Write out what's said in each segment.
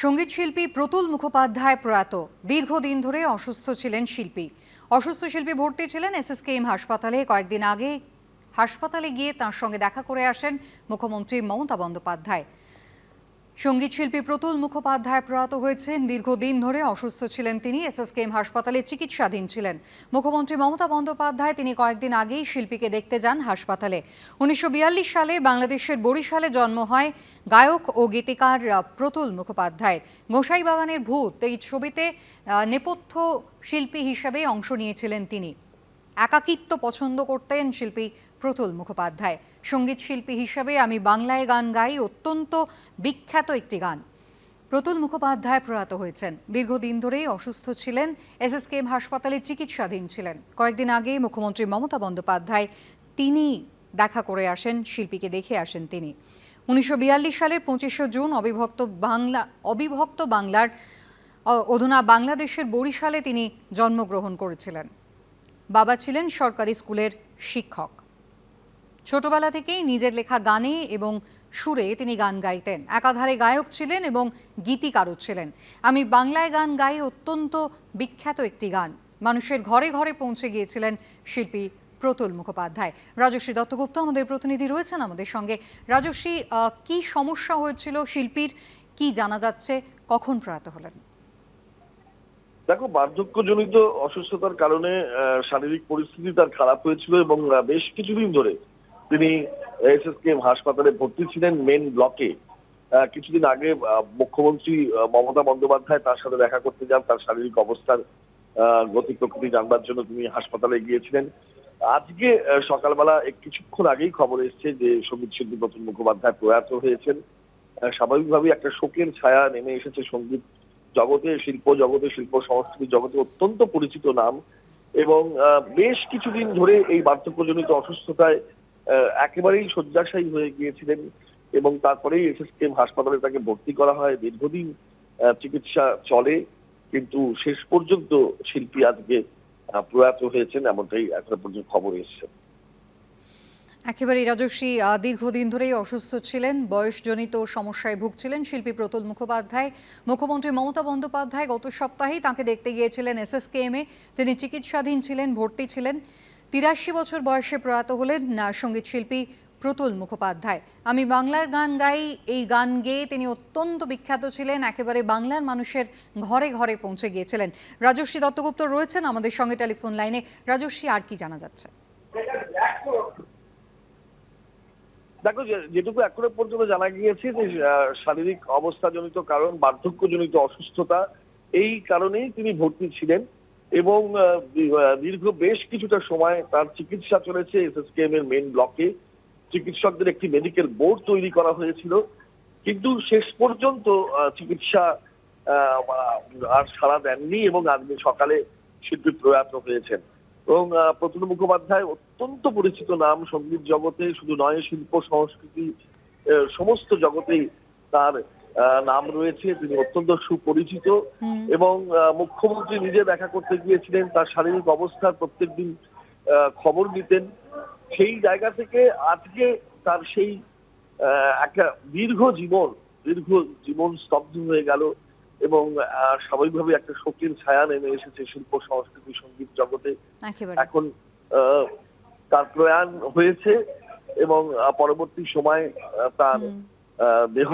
সঙ্গীত শিল্পী প্রতুল মুখোপাধ্যায় প্রয়াত। দীর্ঘদিন ধরে অসুস্থ ছিলেন শিল্পী। অসুস্থ শিল্পী ভর্তি ছিলেন এসএসকেএম হাসপাতালে। কয়েকদিন আগে হাসপাতালে গিয়ে তার সঙ্গে দেখা করে আসেন মুখ্যমন্ত্রী মমতা বন্দ্যোপাধ্যায়। সঙ্গীত শিল্পী প্রতুল মুখোপাধ্যায় প্রয়াত হয়েছেন। দীর্ঘদিন ধরে অসুস্থ ছিলেন তিনি, এসএসকেএম হাসপাতালে চিকিৎসাধীন ছিলেন। মুখ্যমন্ত্রী মমতা বন্দ্যোপাধ্যায় তিনি কয়েকদিন আগেই শিল্পীকে দেখতে যান হাসপাতালে। 1942 সালে বাংলাদেশের বরিশালে জন্ম হয় গায়ক ও গীতিকার প্রতুল মুখোপাধ্যায়ের। গোসাইবাগানের ভূত এই ছবিতে নেপথ্য শিল্পী হিসেবে অংশ নিয়েছিলেন তিনি। একাকিত্ব পছন্দ করতেন শিল্পী প্রতুল মুখোপাধ্যায়। সঙ্গীত শিল্পী হিসেবে আমি বাংলায় গান গাই অত্যন্ত বিখ্যাত একটি গান। প্রতুল মুখোপাধ্যায় প্রয়াত হয়েছেন। দীর্ঘদিন ধরেই অসুস্থ ছিলেন, এসএসকেএম হাসপাতালে চিকিৎসাধীন ছিলেন। কয়েকদিন আগে মুখ্যমন্ত্রী মমতা বন্দ্যোপাধ্যায় তিনি দেখা করে আসেন, শিল্পীকে দেখে আসেন তিনি। 1942 সালের 25শে জুন অবিভক্ত বাংলার অধুনা বাংলাদেশের বরিশালে তিনি জন্মগ্রহণ করেছিলেন। বাবা ছিলেন সরকারি স্কুলের শিক্ষক। ছোটবেলা থেকেই নিজের লেখা গানে এবং সুরে তিনি গান গাইতেন। একাধারে গায়ক ছিলেন এবং গীতিকারও ছিলেন। আমি বাংলায় গান গাই অত্যন্ত বিখ্যাত একটি গান মানুষের ঘরে ঘরে পৌঁছে গিয়েছিলেন শিল্পী প্রতুল মুখোপাধ্যায়। রাজশ্রী দত্তগুপ্ত আমাদের প্রতিনিধি রয়েছেন আমাদের সঙ্গে। রাজশ্রী, কি সমস্যা হয়েছিল শিল্পীর, কি জানা যাচ্ছে, কখন প্রয়াত হলেন? দেখো, বার্ধক্যজনিত অসুস্থতার কারণে শারীরিক পরিস্থিতি তার খারাপ হয়েছিল এবং বেশ কিছুদিন ধরে তিনি এসএসকেএম হাসপাতালে ভর্তি ছিলেন মেন ব্লকে। কিছুদিন আগে মুখ্যমন্ত্রী মমতা বন্দ্যোপাধ্যায় তার সাথে দেখা করতে যান, তার শারীরিক অবস্থার গতি প্রকৃতি জানবার জন্য তিনি হাসপাতালে গিয়েছিলেন। আজকে সকালবেলা কিছুক্ষণ আগেই খবর এসছে যে সঙ্গীত শিল্পী প্রতুল মুখোপাধ্যায় প্রয়াত হয়েছেন। স্বাভাবিকভাবেই একটা শোকের ছায়া নেমে এসেছে সঙ্গীত জগতে, শিল্প জগতে, শিল্প সংস্কৃতি জগতে অত্যন্ত পরিচিত নাম। এবং বেশ কিছুদিন ধরে এই বার্ধক্যজনিত অসুস্থতায় একেবারেই শয্যাশায়ী হয়ে গিয়েছিলেন এবং তারপরেই এসএসকেএম হাসপাতালে তাকে ভর্তি করা হয়। দীর্ঘদিন চিকিৎসা চলে, কিন্তু শেষ পর্যন্ত শিল্পী আজকে প্রয়াত হয়েছেন, এমনটাই এখনো পর্যন্ত খবর এসছে। একেবারে রাজশ্রী, দীর্ঘদিন ধরেই অসুস্থ ছিলেন, বয়সজনিত সমস্যায় ভুগছিলেন শিল্পী প্রতুল মুখোপাধ্যায়। মুখ্যমন্ত্রী মমতা বন্দ্যোপাধ্যায় গত সপ্তাহেই তাঁকে দেখতে গিয়েছিলেন এসএসকেএমে। তিনি চিকিৎসাধীন ছিলেন, ভর্তি ছিলেন। 83 বছর বয়সে প্রয়াত হলেন সঙ্গীত শিল্পী প্রতুল মুখোপাধ্যায়। আমি বাংলার গান গাই এই গান গেয়ে তিনি অত্যন্ত বিখ্যাত ছিলেন, একেবারে বাংলার মানুষের ঘরে ঘরে পৌঁছে গিয়েছিলেন। রাজশ্রী দত্তগুপ্ত রয়েছেন আমাদের সঙ্গে টেলিফোন লাইনে। রাজশ্রী, আর কি জানা যাচ্ছে? দেখো, যেটুকু এখনো পর্যন্ত জানা গিয়েছে যে শারীরিক অবস্থাজনিত কারণ, বার্ধক্যজনিত অসুস্থতা, এই কারণেই তিনি ভর্তি ছিলেন এবং দীর্ঘ বেশ কিছুটা সময় তার চিকিৎসা চলেছে এসএসকেএম এর মেন ব্লকে। চিকিৎসকদের একটি মেডিকেল বোর্ড তৈরি করা হয়েছিল, কিন্তু শেষ পর্যন্ত চিকিৎসা আর সাড়া দেননি এবং আজকে সকালে শিল্পী প্রয়াত হয়েছেন। এবং প্রতুল মুখোপাধ্যায় অত্যন্ত পরিচিত নাম সঙ্গীত জগতে, শুধু নয় শিল্প সংস্কৃতি সমস্ত জগতেই তার নাম রয়েছে। তিনি অত্যন্ত সুপরিচিত এবং মুখ্যমন্ত্রী নিজে দেখা করতে গিয়েছিলেন, তার শারীরিক অবস্থার প্রত্যেকদিন খবর নিতেন। সেই জায়গা থেকে আজকে তার সেই একটা দীর্ঘ জীবন স্তব্ধ হয়ে গেল এবং স্বাভাবিকভাবে একটা শোকের ছায়া নেমে এসেছে শিল্প সংস্কৃতি সঙ্গীত জগতে। এখন তার প্রয়াণ হয়েছে এবং পরবর্তী সময় তার দেহ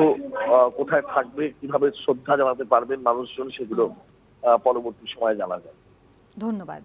কোথায় থাকবে, কিভাবে শ্রদ্ধা জানাতে পারবেন মানুষজন, সেগুলো পরবর্তী সময়ে জানা যায়। ধন্যবাদ।